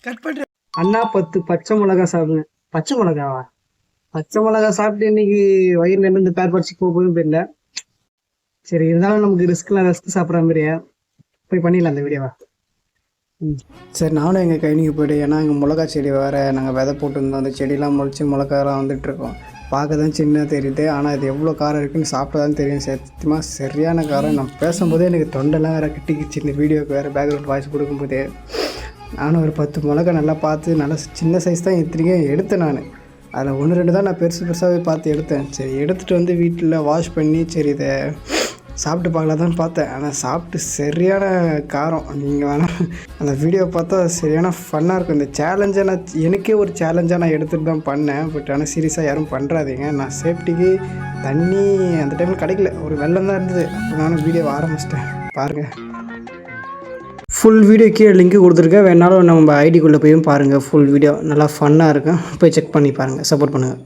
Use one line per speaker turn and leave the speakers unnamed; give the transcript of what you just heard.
Cut பண்ணுறேன்.
அண்ணா 10 பச்சை மிளகா சாப்பிடுங்க. பச்சை மிளகாவா? பச்சை மிளகா சாப்பிட்டு இன்னைக்கு வயிறு நின்று பேர் படிச்சு போகும் தெரியல. சரி இருந்தாலும் நமக்கு ரஸ்க் சாப்பிட்ற மாதிரியா போய் பண்ணிடலாம் அந்த வீடியோவா. சரி நானும் எங்கள் கைனிக்கு போய்ட்டு, ஏன்னா எங்கள் மிளகா செடி வேறு நாங்கள் விதை போட்டுருந்தோம். அந்த செடியெலாம் முளைச்சி மிளகாலாம் வந்துட்டுருக்கோம். பார்க்க தான் சின்னதாக தெரியுது, ஆனால் இது எவ்வளோ காரம் இருக்குதுன்னு சாப்பிட்டா தான் தெரியும். சத்தியமாக சரியான காரம். நான் பேசும்போதே எனக்கு தொண்டெல்லாம் வேறு கிட்டிக்கிச்சு. இந்த வீடியோக்கு வேறு பேக்ரவுண்ட் வாய்ஸ் கொடுக்கும்போதே நானும் ஒரு 10 மிளகா நல்லா பார்த்து, நல்லா சின்ன சைஸ் தான் இத்தனைக்கும் எடுத்தேன். நான் அதில் 1-2 தான் நான் பெருசாகவே பார்த்து எடுத்தேன். சரி எடுத்துகிட்டு வந்து வீட்டில் வாஷ் பண்ணி சரி இதை சாப்பிட்டு பார்க்கலாம் தான் பார்த்தேன். ஆனால் சாப்பிட்டு சரியான காரம். நீங்கள் வேணால் அந்த வீடியோ பார்த்தா சரியான ஃபன்னாக இருக்கும். இந்த சேலஞ்சை நான் எனக்கே ஒரு சேலஞ்சாக நான் எடுத்துகிட்டு தான் பண்ணேன். பட் ஆனால் சீரியஸாக யாரும் பண்ணுறாதீங்க. நான் சேஃப்டிக்கு தண்ணி அந்த டைமில் கிடைக்கல, ஒரு வெள்ளம் தான் இருந்தது. அப்போ நானும் வீடியோவை ஆரம்பிச்சிட்டேன். பாருங்கள், ஃபுல் வீடியோ கீழே லிங்க்கு கொடுத்துருக்கேன். வேணாலும் நம்ம ஐடிக்குள்ளே போயும் பாருங்கள். ஃபுல் வீடியோ நல்லா ஃபன்னாக இருக்கும். போய் செக் பண்ணி பாருங்கள். சப்போர்ட் பண்ணுங்கள்.